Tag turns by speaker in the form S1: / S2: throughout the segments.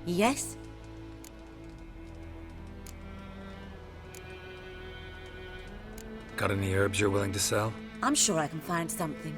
S1: Yes?
S2: Got any herbs you're willing to sell?
S1: I'm sure I can find something.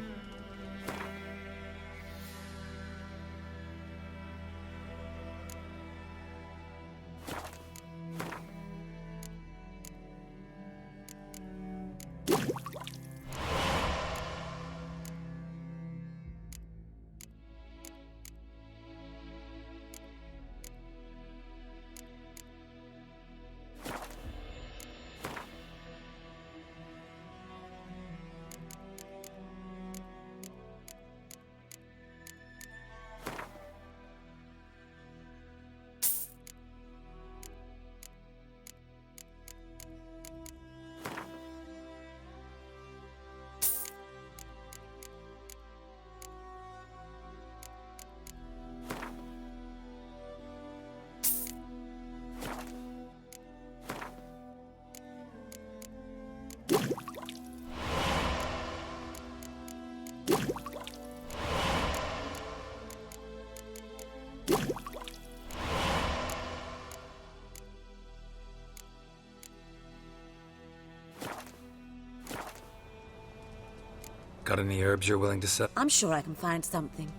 S2: Got any herbs you're willing to sell?
S1: I'm sure I can find something.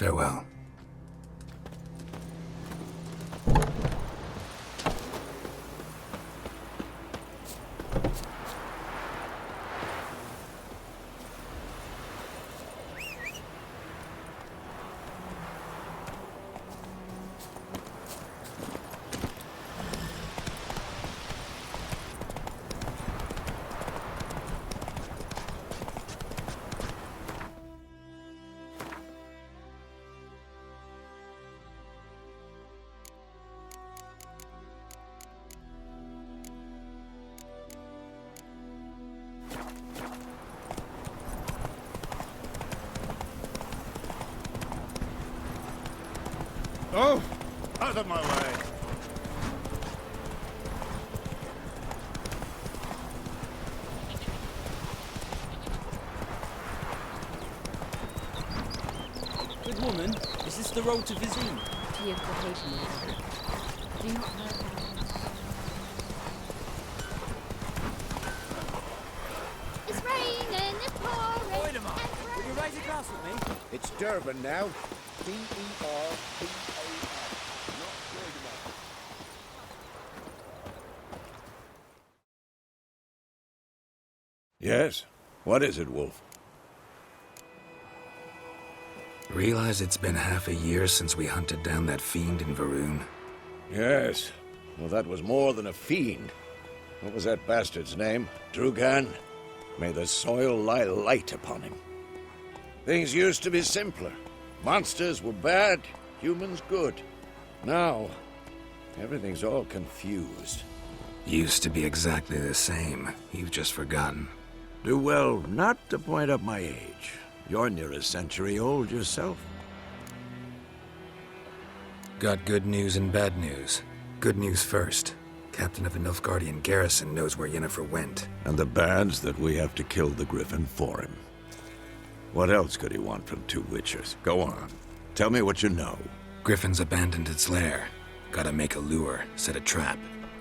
S2: Farewell.
S3: Oh! Out of my way!
S4: Good woman, is this the road to Vizine?
S5: To your quotation, do not know. It's raining, it's pouring.
S4: Wait a minute. Will you raise a glass with me?
S3: It's Durban now. D-E-R-B-A-N. Not good enough.
S6: Yes? What is it, Wolf?
S2: Realize it's been half a year since we hunted down that fiend in Varun.
S6: Yes. Well, that was more than a fiend. What was that bastard's name? Drugan? May the soil lie light upon him. Things used to be simpler. Monsters were bad, humans good. Now, everything's all confused.
S2: Used to be exactly the same. You've just forgotten.
S6: Do well not to point up my age. You're near a century old yourself.
S2: Got good news and bad news. Good news first. Captain of the Nilfgaardian garrison knows where Yennefer went.
S6: And the bad's that we have to kill the Griffin for him. What else could he want from two witchers? Go on. Tell me what you know.
S2: Griffin's abandoned its lair. Gotta make a lure, set a trap.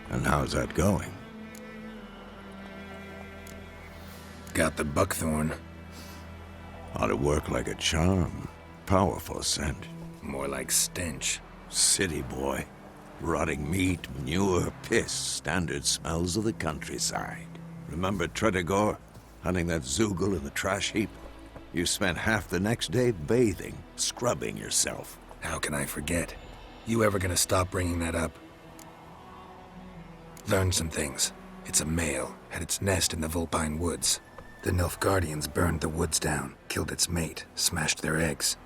S6: And how's that going?
S2: Got the buckthorn.
S6: Ought to work like a charm. Powerful scent.
S2: More like stench.
S6: City boy. Rotting meat, manure, piss. Standard smells of the countryside. Remember Tretogor? Hunting that Zoogle in the trash heap? You spent half the next day bathing, scrubbing yourself.
S2: How can I forget? You ever gonna stop bringing that up? Learned some things. It's a male, had its nest in the Vulpine Woods. The Nilfgaardians burned the woods down, killed its mate, smashed their eggs.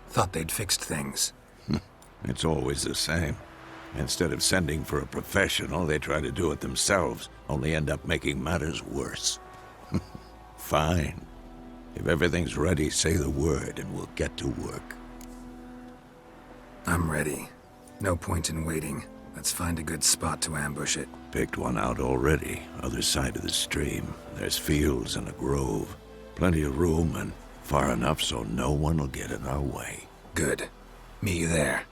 S2: Thought they'd fixed things.
S6: It's always the same. Instead of sending for a professional, they try to do it themselves, only end up making matters worse. Fine. If everything's ready, say the word and we'll get to work.
S2: I'm ready. No point in waiting. Let's find a good spot to ambush it.
S6: Picked one out already, other side of the stream. There's fields and a grove. Plenty of room and far enough so no one will get in our way.
S2: Good. Meet you there.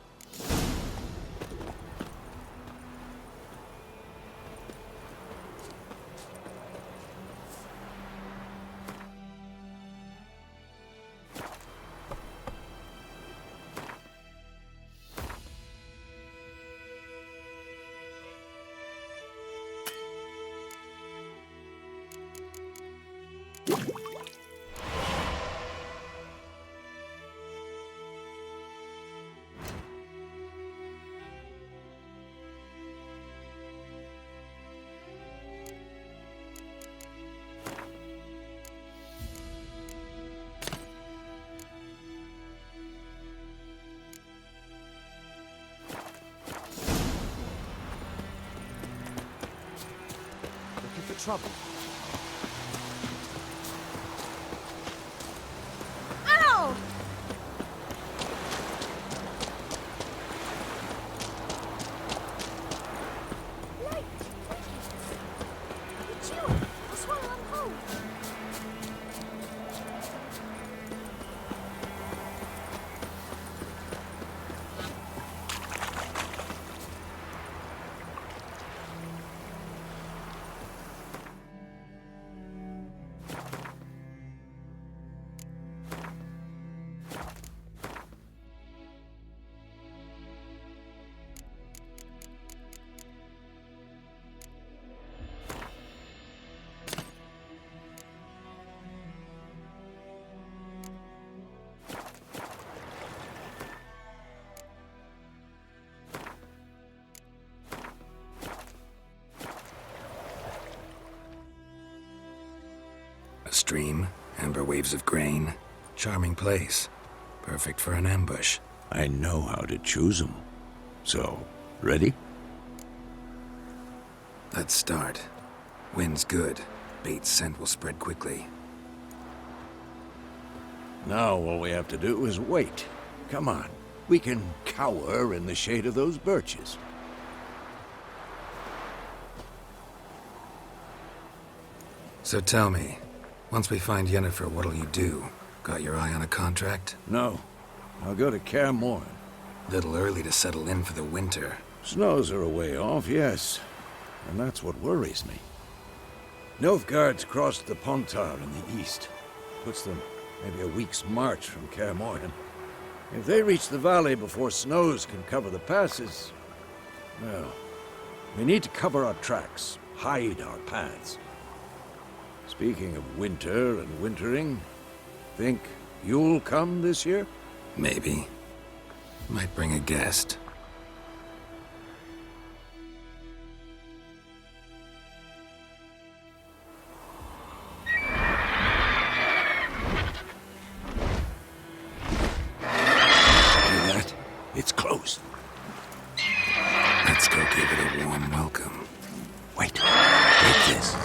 S3: Looking for trouble.
S1: Ow! Light! It's you! I swallow I'm cold.
S2: A stream, amber waves of grain. Charming place. Perfect for an ambush.
S6: I know how to choose them. So, ready?
S2: Let's start. Wind's good. Bait's scent will spread quickly.
S6: Now all we have to do is wait. Come on. We can cower in the shade of those birches.
S2: So tell me, once we find Yennefer, what'll you do? Got your eye on a contract?
S6: No. I'll go to Kaer Morhen.
S2: Little early to settle in for the winter.
S6: Snows are a way off, yes. And that's what worries me. Nilfgaard's crossed the Pontar in the east. Puts them maybe a week's march from Kaer Morhen. If they reach the valley before snows can cover the passes, well, we need to cover our tracks, hide our paths. Speaking of winter and wintering, think you'll come this year?
S2: Maybe. Might bring a guest.
S6: Hear that? It's close.
S2: Let's go give it a warm welcome.
S6: Wait. Take this.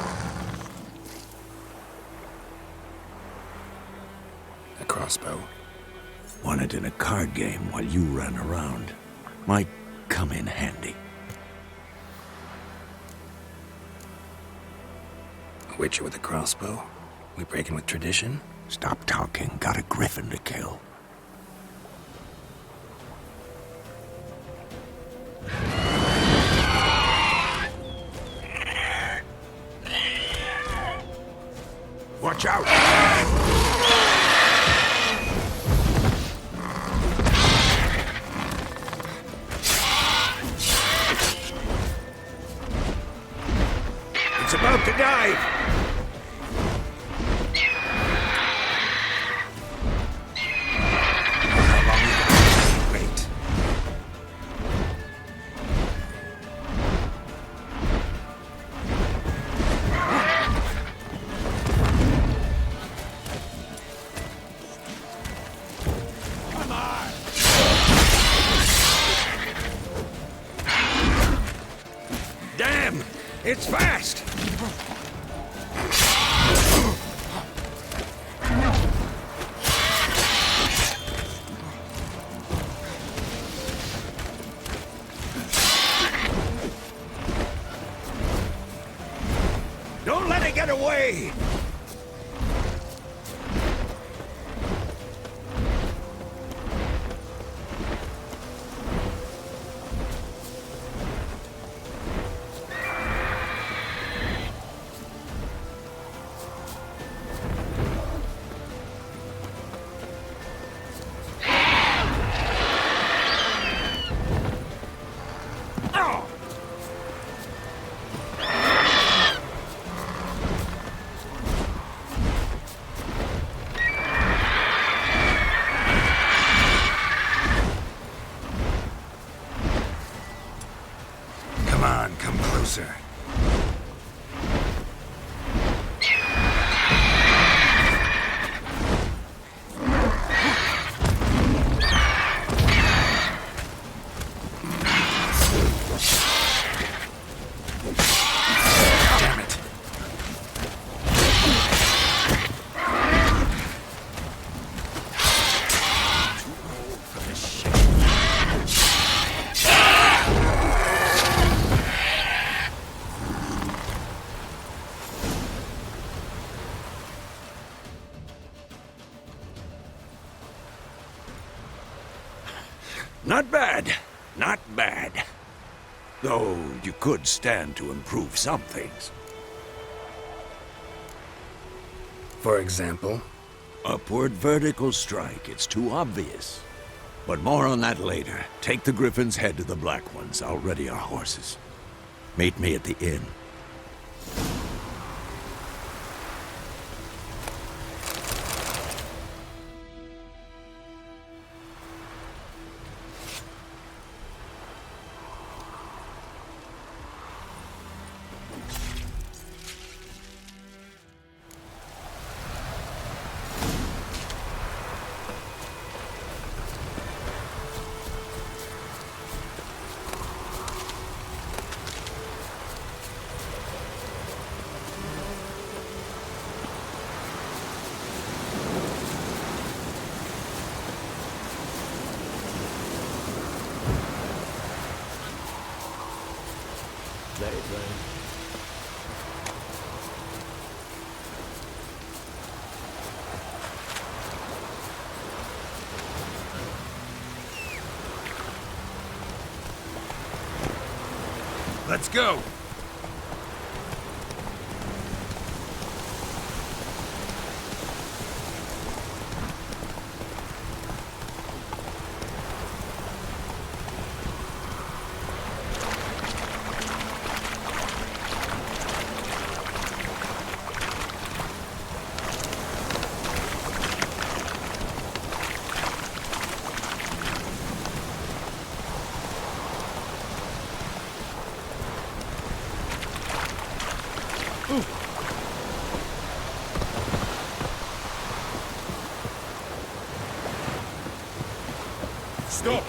S2: A crossbow.
S6: Won it in a card game while you ran around. Might come in handy.
S2: A witcher with a crossbow? We breaking with tradition?
S6: Stop talking. Got a griffin to kill. Watch out! It's about to dive! How long you gonna wait? Come on! Damn! It's fast! Don't let it get away! Come on, come closer. Damn it. Not bad. Not bad. Though you could stand to improve some things.
S2: For example?
S6: Upward vertical strike. It's too obvious. But more on that later. Take the Griffin's head to the Black Ones. I'll ready our horses. Meet me at the inn.
S3: Let it rain.
S6: Let's go!
S3: Stop!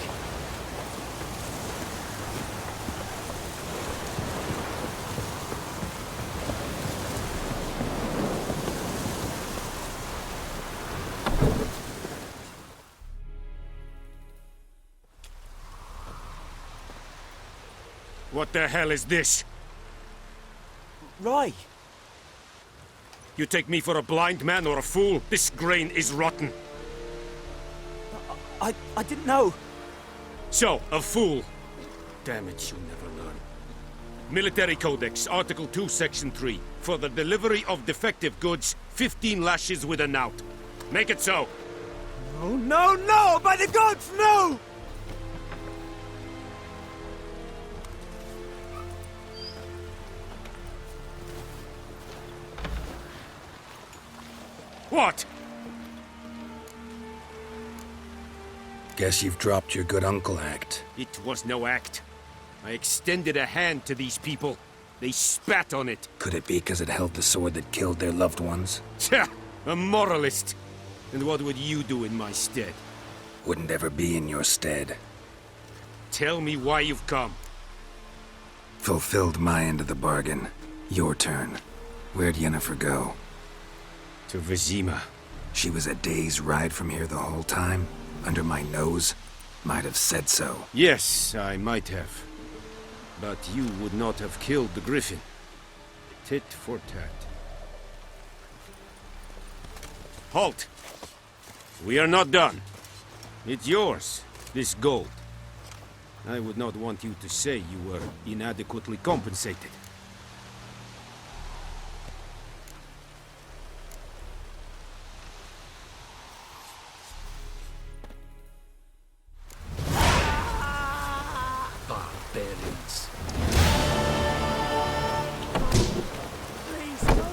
S7: What the hell is this?
S3: Rye!
S7: You take me for a blind man or a fool? This grain is rotten.
S3: I didn't know.
S7: So, a fool. Damn it, you'll never learn. Military Codex, Article 2, Section 3. For the delivery of defective goods, 15 lashes with a knout. Make it so.
S3: Oh, no, no! By the gods, no!
S7: What?
S2: Guess you've dropped your good uncle act.
S7: It was no act. I extended a hand to these people. They spat on it.
S2: Could it be because it held the sword that killed their loved ones?
S7: Tja, a moralist. And what would you do in my stead?
S2: Wouldn't ever be in your stead.
S7: Tell me why you've come.
S2: Fulfilled my end of the bargain. Your turn. Where'd Yennefer go?
S7: To Vizima.
S2: She was a day's ride from here the whole time? Under my nose? Might have said so.
S7: Yes, I might have. But you would not have killed the griffin. Tit for tat. Halt! We are not done. It's yours, this gold. I would not want you to say you were inadequately compensated.
S4: Barbarians.
S3: Please, no more!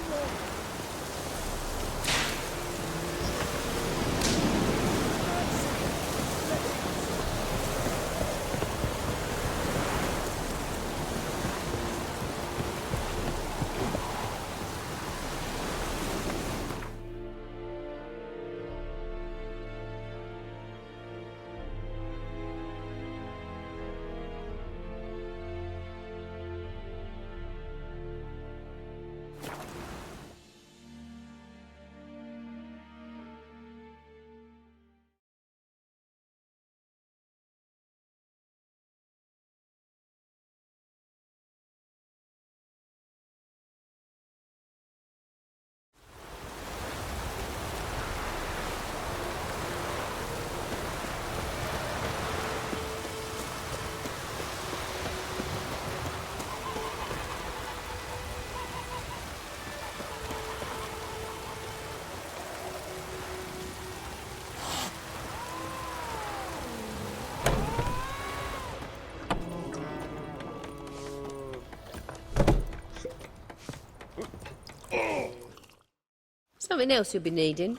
S5: Something else you'll be needing.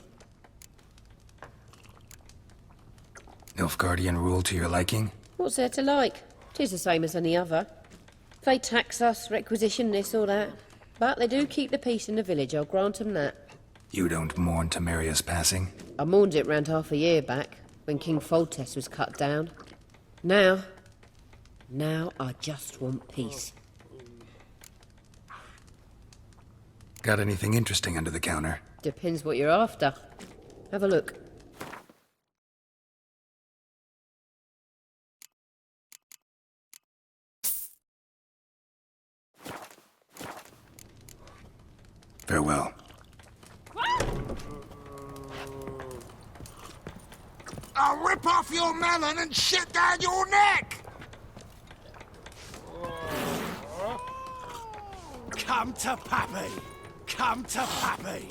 S2: Nilfgaardian rule to your liking?
S5: What's there to like? 'Tis the same as any other. They tax us, requisition this or that. But they do keep the peace in the village, I'll grant 'em that.
S2: You don't mourn Temeria's passing?
S5: I mourned it round half a year back, when King Foltest was cut down. Now I just want peace.
S2: Got anything interesting under the counter?
S5: Depends what you're after. Have a look.
S2: Farewell.
S8: I'll rip off your melon and shit down your neck!
S3: Come to Pappy! Come to Pappy!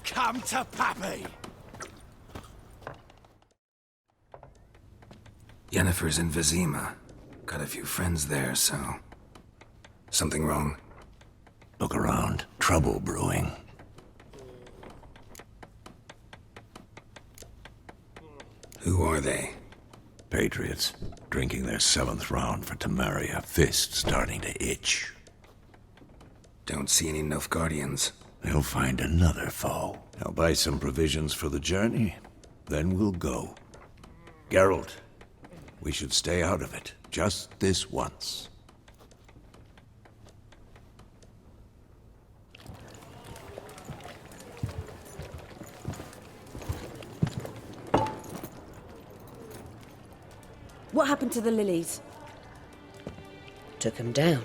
S3: Come to Pappy!
S2: Yennefer's in Vizima. Got a few friends there, so... Something wrong?
S6: Look around. Trouble brewing.
S2: Who are they?
S6: Patriots. Drinking their 7th round for Temeria. Fist starting to itch.
S2: Don't see any Nilfgaardians.
S6: They'll find another foe. I'll buy some provisions for the journey. Then we'll go. Geralt, we should stay out of it. Just this once.
S9: What happened to the lilies?
S5: Took 'em down.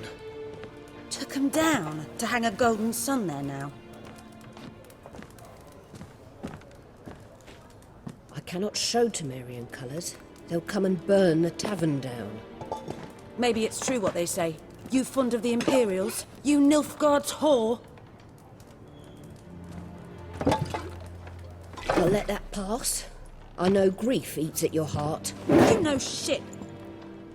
S9: Took 'em down to hang a golden sun there now.
S5: I cannot show Temerian colours. They'll come and burn the tavern down.
S9: Maybe it's true what they say. You fond of the Imperials? You Nilfgaard's whore?
S5: I'll let that pass. I know grief eats at your heart.
S9: You know shit.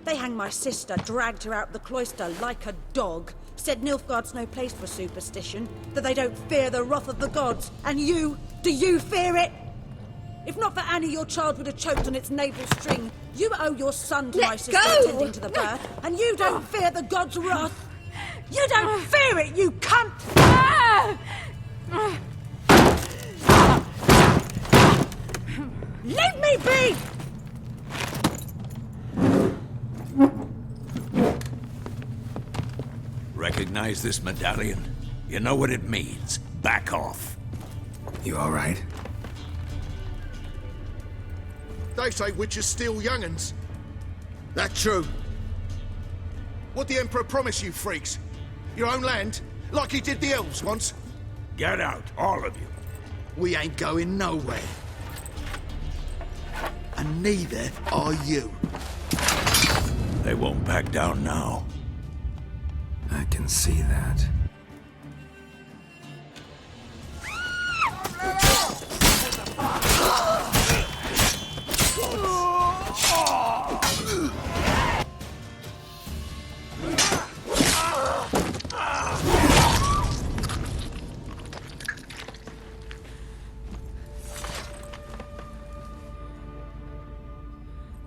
S9: They hanged my sister, dragged her out the cloister like a dog. Said Nilfgaard's no place for superstition, that they don't fear the wrath of the gods. And you? Do you fear it? If not for Annie, your child would have choked on its navel string. You owe your son to my sister attending to the birth, and you don't fear the gods' wrath. You don't fear it, you cunt! Leave me be!
S6: Recognize this medallion? You know what it means. Back off.
S2: You all right?
S8: They say witches steal young'uns. That true? What the Emperor promise you freaks? Your own land? Like he did the elves once?
S6: Get out, all of you.
S8: We ain't going nowhere. And neither are you.
S6: They won't back down now.
S2: I can see that.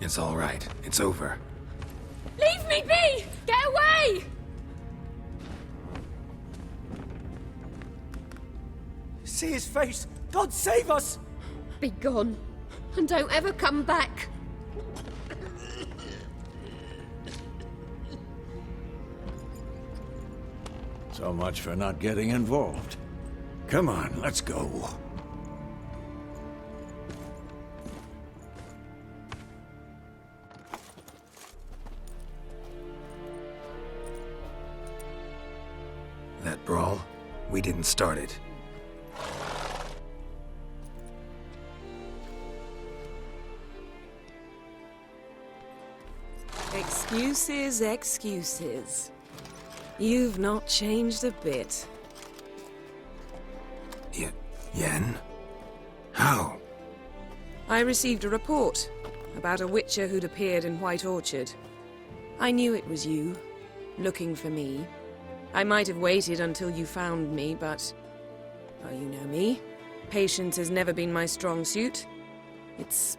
S2: It's all right. It's over.
S1: Leave me be! Get away!
S4: See his face! God save us!
S5: Be gone, and don't ever come back.
S6: So much for not getting involved. Come on, let's go.
S2: That brawl, we didn't start it.
S10: Excuses, excuses. You've not changed a bit.
S2: Yen? How?
S10: I received a report about a witcher who'd appeared in White Orchard. I knew it was you, looking for me. I might have waited until you found me, but... well, you know me. Patience has never been my strong suit. It's...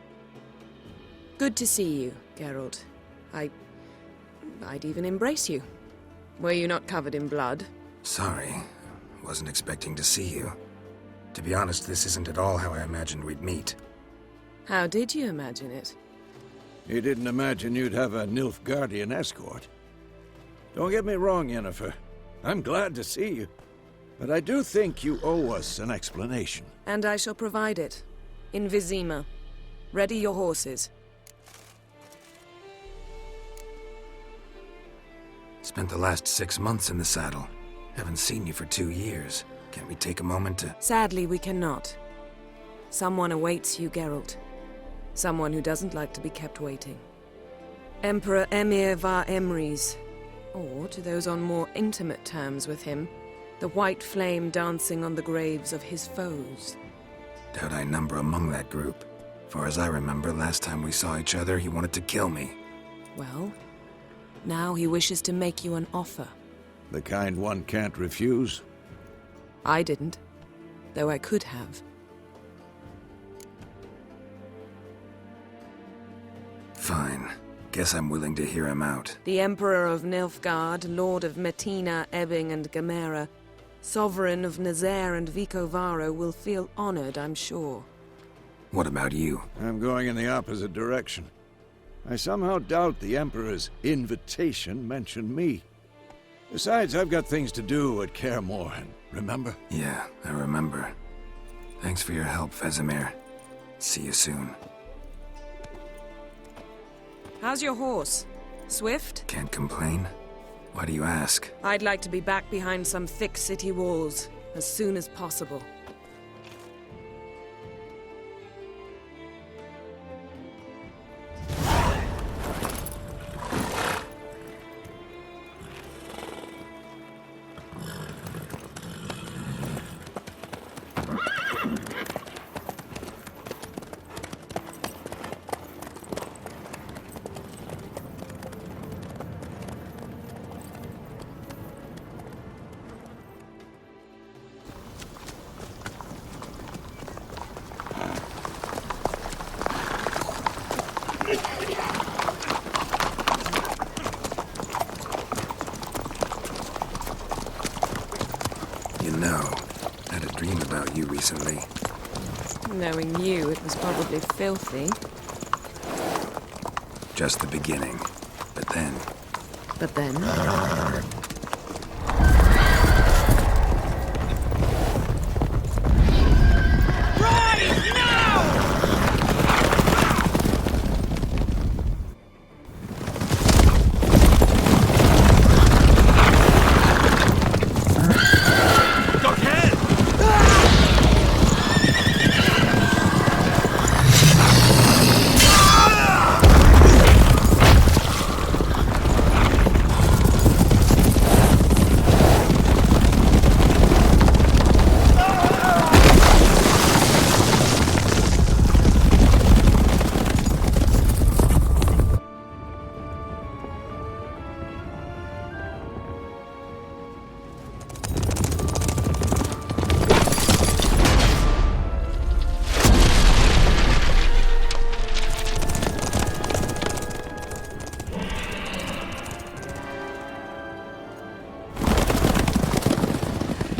S10: good to see you, Geralt. I'd even embrace you. Were you not covered in blood?
S2: Sorry. Wasn't expecting to see you. To be honest, this isn't at all how I imagined we'd meet.
S10: How did you imagine it?
S6: You didn't imagine you'd have a Nilfgaardian escort. Don't get me wrong, Yennefer. I'm glad to see you. But I do think you owe us an explanation.
S10: And I shall provide it. In Vizima. Ready your horses.
S2: Spent the last 6 months in the saddle. Haven't seen you for 2 years. Can't we take a moment to...
S10: Sadly, we cannot. Someone awaits you, Geralt. Someone who doesn't like to be kept waiting. Emperor Emir var Emrys. Or, to those on more intimate terms with him, the white flame dancing on the graves of his foes.
S2: Doubt I number among that group. Far as I remember, last time we saw each other, he wanted to kill me.
S10: Well, now he wishes to make you an offer.
S6: The kind one can't refuse.
S10: I didn't, though I could have.
S2: Fine. Guess I'm willing to hear him out.
S10: The Emperor of Nilfgaard, Lord of Metina, Ebbing and Gamera, Sovereign of Nazaire and Vicovaro will feel honored, I'm sure.
S2: What about you?
S6: I'm going in the opposite direction. I somehow doubt the Emperor's invitation mentioned me. Besides, I've got things to do at Kaer Morhen, remember?
S2: Yeah, I remember. Thanks for your help, Vesemir. See you soon.
S10: How's your horse? Swift?
S2: Can't complain. Why do you ask?
S10: I'd like to be back behind some thick city walls, as soon as possible.
S2: know. Had a dream about you recently.
S10: Knowing you, it was probably filthy.
S2: Just the beginning. But then...
S10: But then...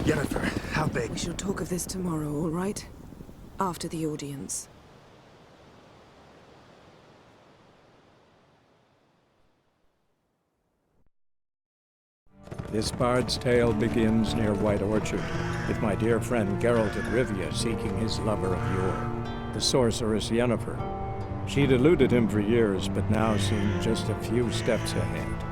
S2: Yennefer, how big?
S10: We shall talk of this tomorrow, all right? After the audience.
S11: This bard's tale begins near White Orchard, with my dear friend Geralt of Rivia seeking his lover of yore, the sorceress Yennefer. She'd eluded him for years, but now seemed just a few steps ahead.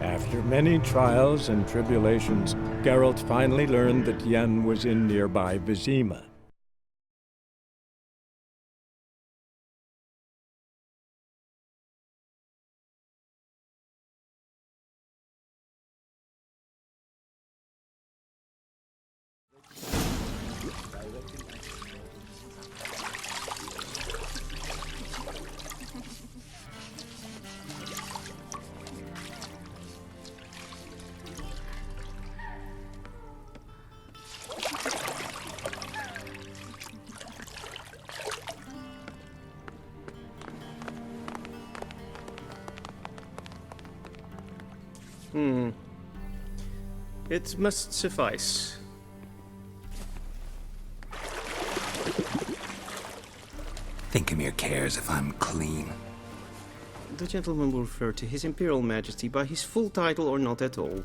S11: After many trials and tribulations, Geralt finally learned that Yen was in nearby Vizima.
S7: It must suffice.
S2: Thinkamere cares if I'm clean.
S7: The gentleman will refer to His Imperial Majesty by his full title or not at all.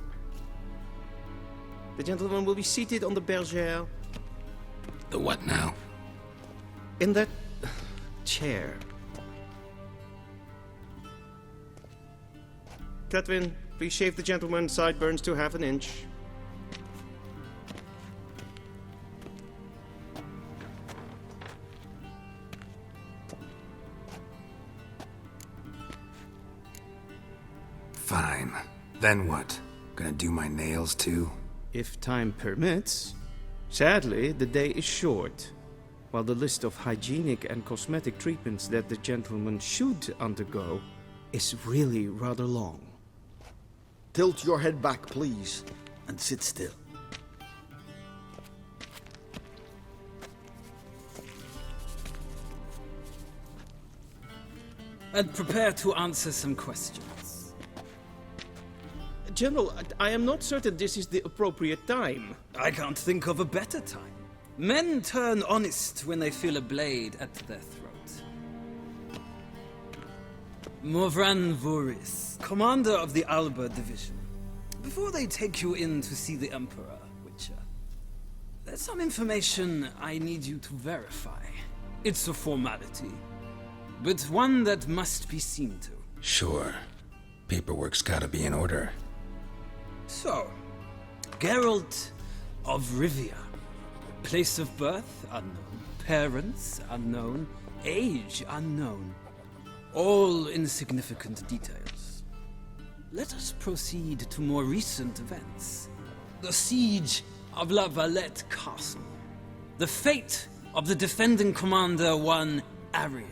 S7: The gentleman will be seated on the bergère.
S2: The what now?
S7: In that chair. Catwin, please shave the gentleman's sideburns to ½ an inch.
S2: Fine. Then what? Gonna do my nails too?
S7: If time permits. Sadly, the day is short, while the list of hygienic and cosmetic treatments that the gentleman should undergo is really rather long.
S3: Tilt your head back, please, and sit still.
S4: And prepare to answer some questions.
S7: General, I am not certain this is the appropriate time.
S4: I can't think of a better time. Men turn honest when they feel a blade at their throat. Morvran Voris, commander of the Alba Division. Before they take you in to see the Emperor, Witcher, there's some information I need you to verify. It's a formality, but one that must be seen to.
S2: Sure. Paperwork's gotta be in order.
S4: So, Geralt of Rivia. Place of birth unknown. Parents unknown. Age unknown. All insignificant details. Let us proceed to more recent events. The siege of La Valette Castle. The fate of the defending commander, one Arian.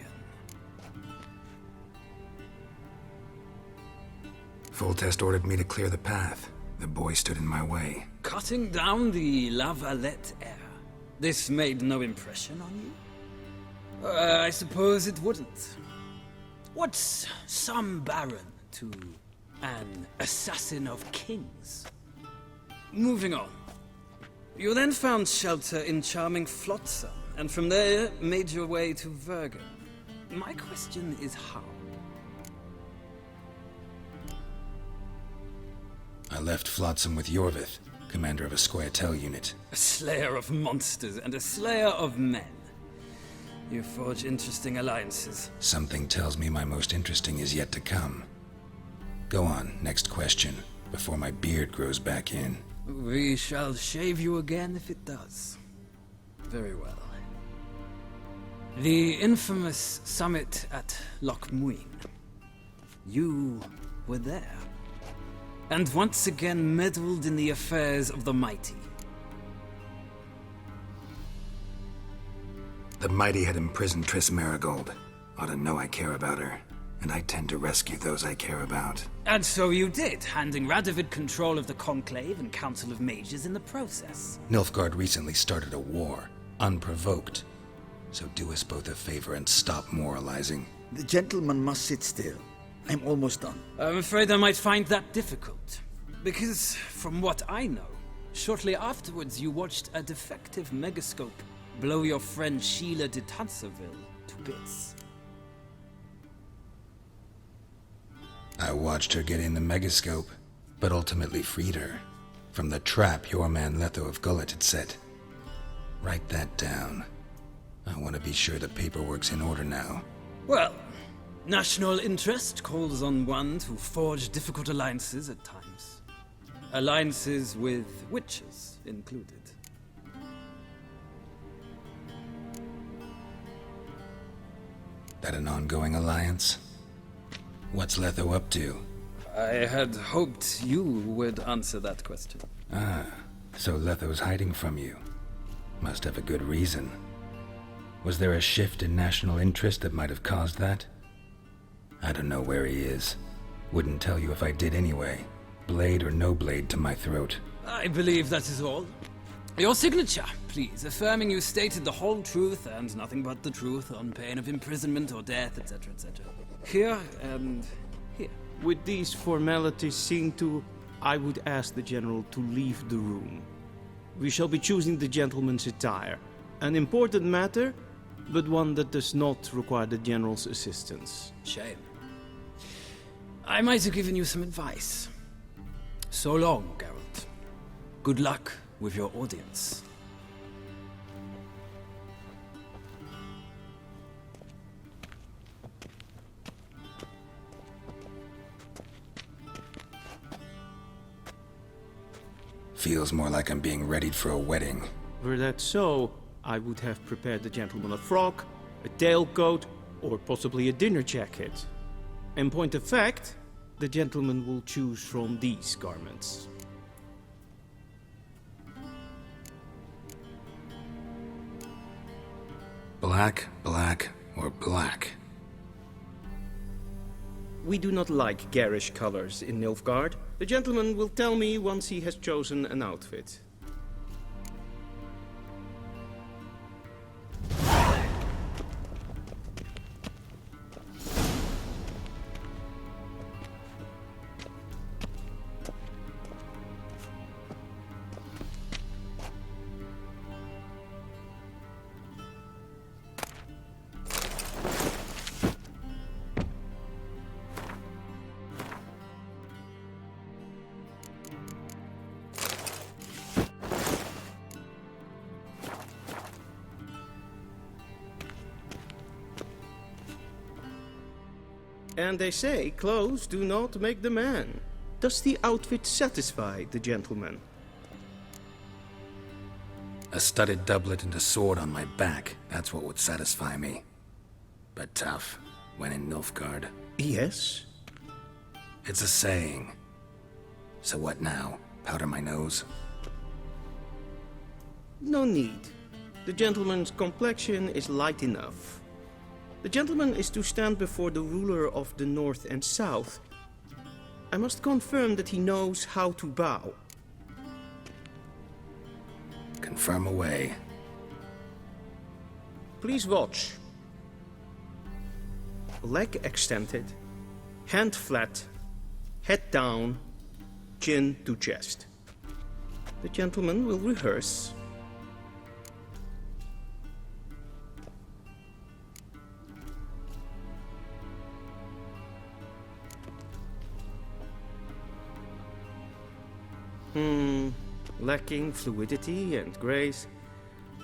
S2: Foltest ordered me to clear the path. The boy stood in my way.
S4: Cutting down the La Valette heir. This made no impression on you? I suppose it wouldn't. What's some baron to an assassin of kings? Moving on. You then found shelter in charming Flotsam, and from there made your way to Vergen. My question is how?
S2: I left Flotsam with Yorvith, commander of a Squaretel unit.
S4: A slayer of monsters and a slayer of men. You forge interesting alliances.
S2: Something tells me my most interesting is yet to come. Go on, next question, before my beard grows back in.
S4: We shall shave you again if it does. Very well. The infamous summit at Loch Muin. You were there. And once again meddled in the affairs of the mighty.
S2: The mighty had imprisoned Triss Marigold. Ought to know I care about her, and I tend to rescue those I care about.
S4: And so you did, handing Radovid control of the Conclave and Council of Mages in the process.
S2: Nilfgaard recently started a war, unprovoked. So do us both a favor and stop moralizing.
S3: The gentleman must sit still. I'm almost done.
S4: I'm afraid I might find that difficult. Because, from what I know, shortly afterwards you watched a defective megascope blow your friend Sheila de Tanserville to bits.
S2: I watched her get in the megascope, but ultimately freed her from the trap your man Letho of Gullet had set. Write that down. I want to be sure the paperwork's in order now.
S4: Well, national interest calls on one to forge difficult alliances at times. Alliances with witches included.
S2: That an ongoing alliance? What's Letho up to?
S4: I had hoped you would answer that question.
S2: Ah, so Letho's hiding from you. Must have a good reason. Was there a shift in national interest that might have caused that? I don't know where he is. Wouldn't tell you if I did anyway. Blade or no blade to my throat.
S4: I believe that is all. Your signature, please, affirming you stated the whole truth and nothing but the truth on pain of imprisonment or death, etc., etc. Here and here.
S7: With these formalities seen to, I would ask the General to leave the room. We shall be choosing the gentleman's attire. An important matter, but one that does not require the General's assistance.
S4: Shame. I might have given you some advice. So long, Geralt. Good luck with your audience.
S2: Feels more like I'm being readied for a wedding.
S7: Were that so, I would have prepared the gentleman a frock, a tailcoat, or possibly a dinner jacket. In point of fact, the gentleman will choose from these garments.
S2: Black, black, or black?
S7: We do not like garish colors in Nilfgaard. The gentleman will tell me once he has chosen an outfit. And they say clothes do not make the man. Does the outfit satisfy the gentleman?
S2: A studded doublet and a sword on my back, that's what would satisfy me. But tough, when in Nilfgaard.
S7: Yes.
S2: It's a saying. So what now? Powder my nose?
S7: No need. The gentleman's complexion is light enough. The gentleman is to stand before the ruler of the North and South. I must confirm that he knows how to bow.
S2: Confirm away.
S7: Please watch. Leg extended, hand flat, head down, chin to chest. The gentleman will rehearse. Lacking fluidity and grace.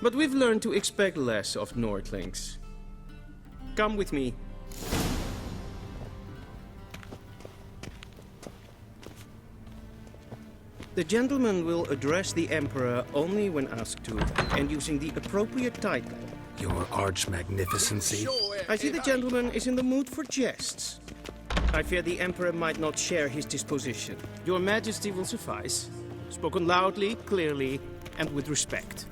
S7: But we've learned to expect less of Nordlings. Come with me. The gentleman will address the Emperor only when asked to, and using the appropriate title.
S2: Your arch-magnificency.
S7: I see the gentleman is in the mood for jests. I fear the Emperor might not share his disposition. Your Majesty will suffice. Spoken loudly, clearly, and with respect.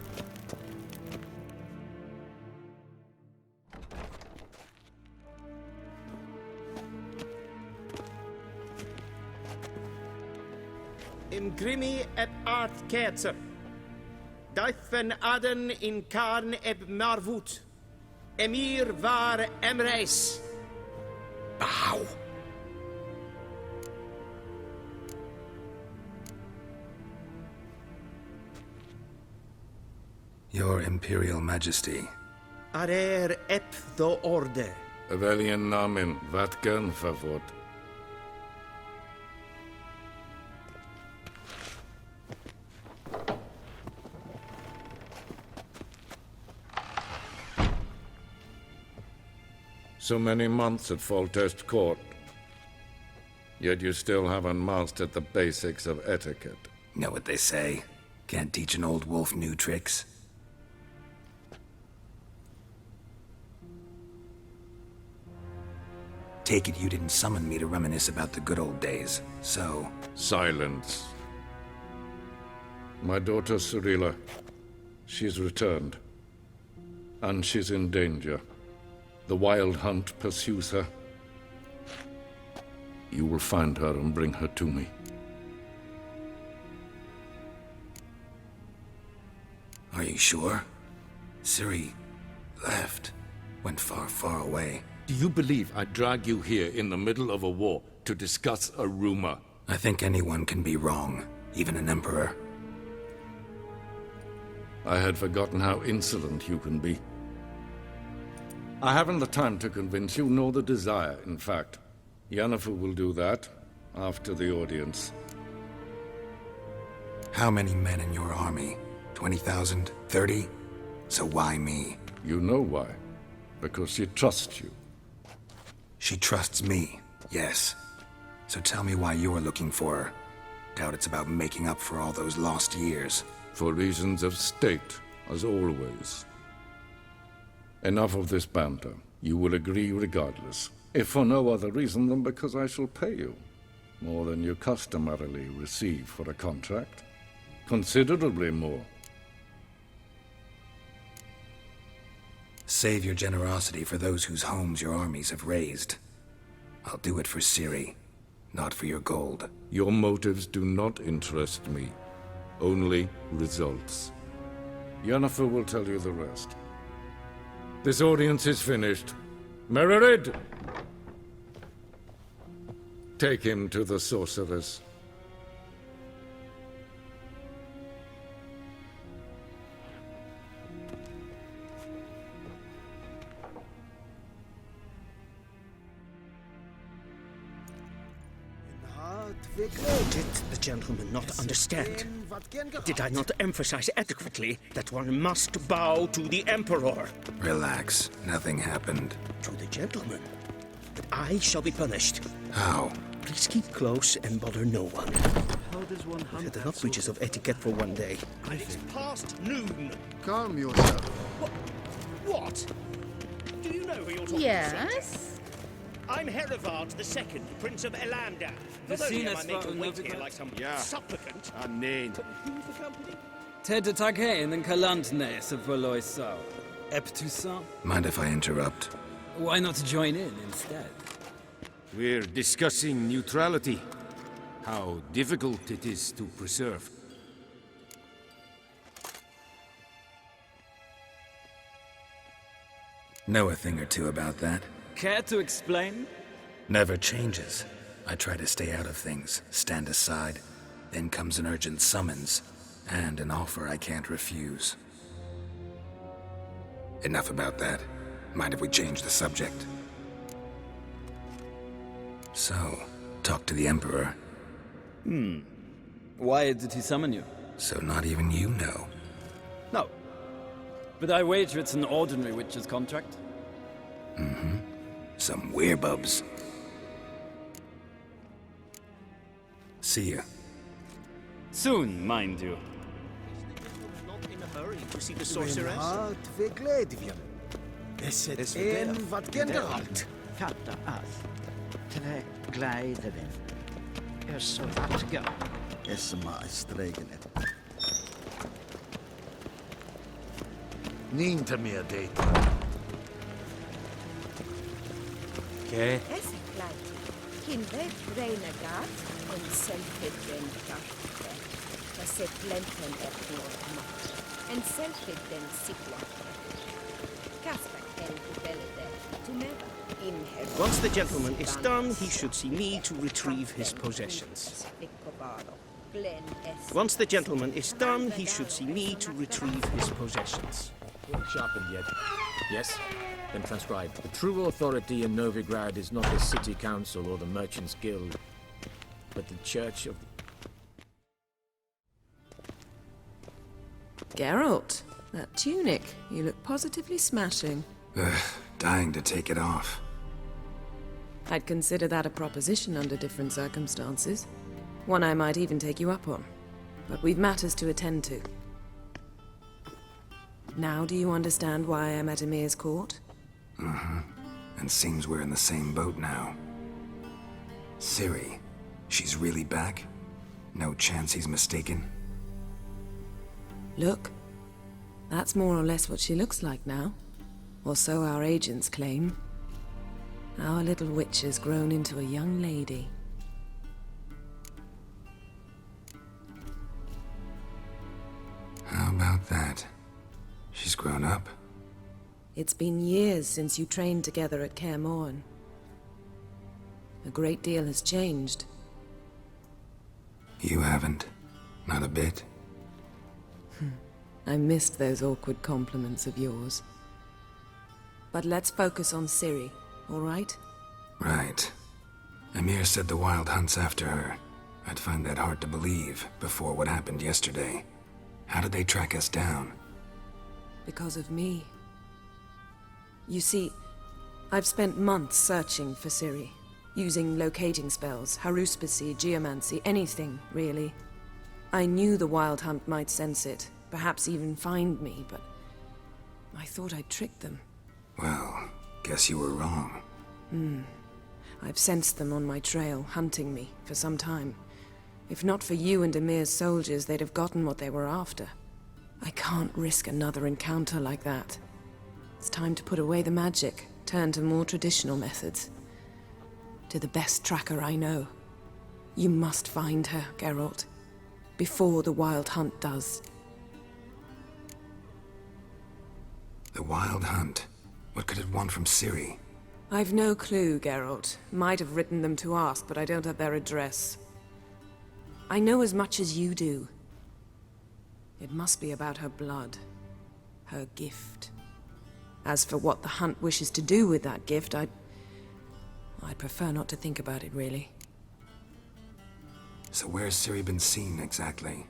S7: Imgrimi et art ketzer. Daifen aden in karn eb marvut. Emir var emreis.
S2: Bow. Your Imperial Majesty.
S7: Arer ep the orde.
S12: Weljen namen, wat kan favort? So many months at Foltest Court. Yet you still haven't mastered the basics of etiquette.
S2: Know what they say? Can't teach an old wolf new tricks. Take it you didn't summon me to reminisce about the good old days, so...
S12: Silence. My daughter Cyrilla, she's returned. And she's in danger. The Wild Hunt pursues her. You will find her and bring her to me.
S2: Are you sure? Ciri left. Went far, far away.
S12: Do you believe I'd drag you here in the middle of a war to discuss a rumor?
S2: I think anyone can be wrong, even an emperor.
S12: I had forgotten how insolent you can be. I haven't the time to convince you, nor the desire, in fact. Yennefer will do that after the audience.
S2: How many men in your army? 20,000? 30? So why me?
S12: You know why. Because she trusts you.
S2: She trusts me, yes. So tell me why you're looking for her. Doubt it's about making up for all those lost years.
S12: For reasons of state, as always. Enough of this banter. You will agree regardless. If for no other reason than because I shall pay you. More than you customarily receive for a contract. Considerably more.
S2: Save your generosity for those whose homes your armies have razed. I'll do it for Ciri, not for your gold.
S12: Your motives do not interest me. Only results. Yennefer will tell you the rest. This audience is finished. Mererid! Take him to the sorceress.
S7: Did the gentleman not understand? Did I not emphasize adequately that one must bow to the Emperor?
S2: Relax. Nothing happened.
S7: To the gentleman. I shall be punished.
S2: How?
S7: Please keep close and bother no one.
S3: How does one hunt?
S7: Had enough breaches of etiquette for one day. It's past noon.
S8: Calm yourself.
S7: What? Do you know who you're talking to?
S1: Yes?
S7: I'm Herivard II, Prince of Elander. Not only am I made to wait here like some supplicant,
S8: Nee.
S7: but who for company?
S4: Ted Taghain and Kalantne se Verloisau. Eptusan?
S2: Mind if I interrupt?
S4: Why not join in instead?
S13: We're discussing neutrality. How difficult it is to preserve.
S2: Know a thing or two about that?
S4: Care to explain?
S2: Never changes. I try to stay out of things, stand aside. Then comes an urgent summons, and an offer I can't refuse. Enough about that. Mind if we change the subject? So, talk to the Emperor.
S4: Why did he summon you?
S2: So not even you know.
S4: No. But I wager it's an ordinary witch's contract.
S2: Some werebubs. See ya.
S4: Soon, mind you.
S8: Not in a hurry to see the sorceress.
S3: Hart verglädjen. Esset en vad generalt.
S14: Fatta allt. Tre glädjen. Är så vattga.
S3: Esma strägenet. Inte mer dejt. Okej.
S9: Esse plati, kinve renegat en selfiden karte. Esse plenten mat. En selfiden situate. Kasper en kubelede, to never inherit.
S7: Once the gentleman is done, he should see me to retrieve his possessions. Once the gentleman is done, he should see me to retrieve his possessions.
S15: Sharpened yet? Yes? Then transcribe. The true authority in Novigrad is not the city council or the merchants' guild, but the church of...
S10: Geralt, that tunic. You look positively smashing.
S2: Dying to take it off.
S10: I'd consider that a proposition under different circumstances. One I might even take you up on. But we've matters to attend to. Now do you understand why I'm at Emir's court?
S2: And seems we're in the same boat now. Ciri, she's really back? No chance he's mistaken?
S10: Look. That's more or less what she looks like now. Or so our agents claim. Our little witch has grown into a young lady.
S2: How about that? She's grown up?
S10: It's been years since you trained together at Kaer Morhen. A great deal has changed.
S2: You haven't. Not a bit.
S10: I missed those awkward compliments of yours. But let's focus on Ciri, all right?
S2: Right. Emir said the Wild Hunt's after her. I'd find that hard to believe before what happened yesterday. How did they track us down?
S10: Because of me. You see, I've spent months searching for Ciri, using locating spells, haruspicy, geomancy, anything, really. I knew the Wild Hunt might sense it, perhaps even find me, but I thought I'd tricked them.
S2: Well, guess you were wrong.
S10: I've sensed them on my trail, hunting me, for some time. If not for you and Emir's soldiers, they'd have gotten what they were after. I can't risk another encounter like that. It's time to put away the magic, turn to more traditional methods. To the best tracker I know. You must find her, Geralt. Before the Wild Hunt does.
S2: The Wild Hunt? What could it want from Ciri?
S10: I've no clue, Geralt. Might have written them to ask, but I don't have their address. I know as much as you do. It must be about her blood. Her gift. As for what the Hunt wishes to do with that gift, I'd prefer not to think about it, really.
S2: So where's Ciri been seen, exactly?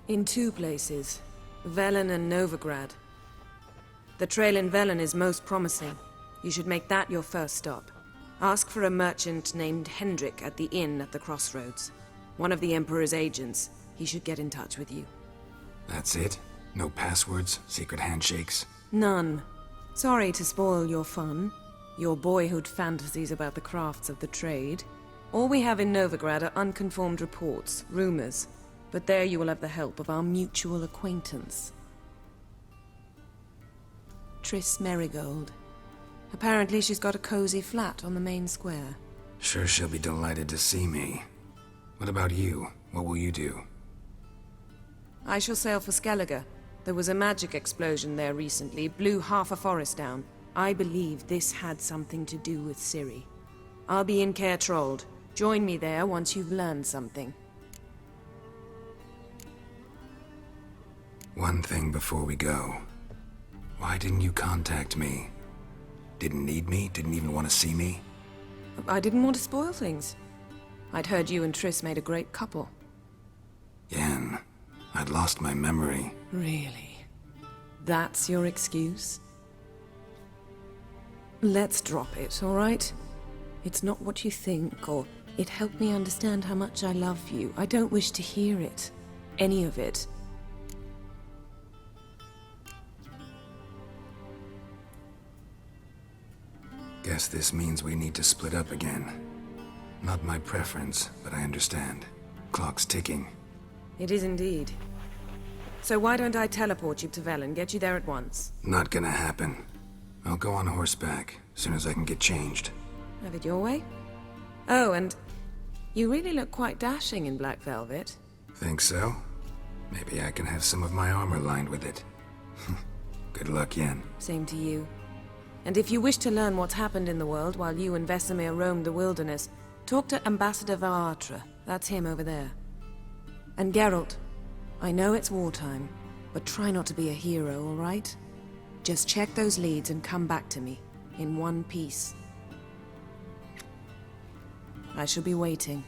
S10: In two places. Velen and Novigrad. The trail in Velen is most promising. You should make that your first stop. Ask for a merchant named Hendrik at the inn at the crossroads. One of the Emperor's agents. He should get in touch with you.
S2: That's it? No passwords? Secret handshakes?
S10: None. Sorry to spoil your fun. Your boyhood fantasies about the crafts of the trade. All we have in Novigrad are unconformed reports, rumors. But there you will have the help of our mutual acquaintance. Triss Merigold. Apparently she's got a cozy flat on the main square.
S2: Sure she'll be delighted to see me. What about you? What will you do?
S10: I shall sail for Skellige. There was a magic explosion there recently, blew half a forest down. I believe this had something to do with Ciri. I'll be in Caer Trold. Join me there once you've learned something.
S2: One thing before we go. Why didn't you contact me? Didn't need me? Didn't even want to see me?
S10: I didn't want to spoil things. I'd heard you and Triss made a great couple.
S2: Yen, I'd lost my memory.
S10: Really? That's your excuse? Let's drop it, all right? It's not what you think, or it helped me understand how much I love you. I don't wish to hear it. Any of it.
S2: Guess this means we need to split up again. Not my preference, but I understand. Clock's ticking.
S10: It is indeed. So why don't I teleport you to Velen, get you there at once?
S2: Not gonna happen. I'll go on horseback, as soon as I can get changed.
S10: Have it your way? Oh, and you really look quite dashing in black velvet.
S2: Think so? Maybe I can have some of my armor lined with it. Good luck, Yen.
S10: Same to you. And if you wish to learn what's happened in the world while you and Vesemir roamed the wilderness, talk to Ambassador Varatra. That's him over there. And Geralt, I know it's wartime, but try not to be a hero, all right? Just check those leads and come back to me, in one piece. I shall be waiting.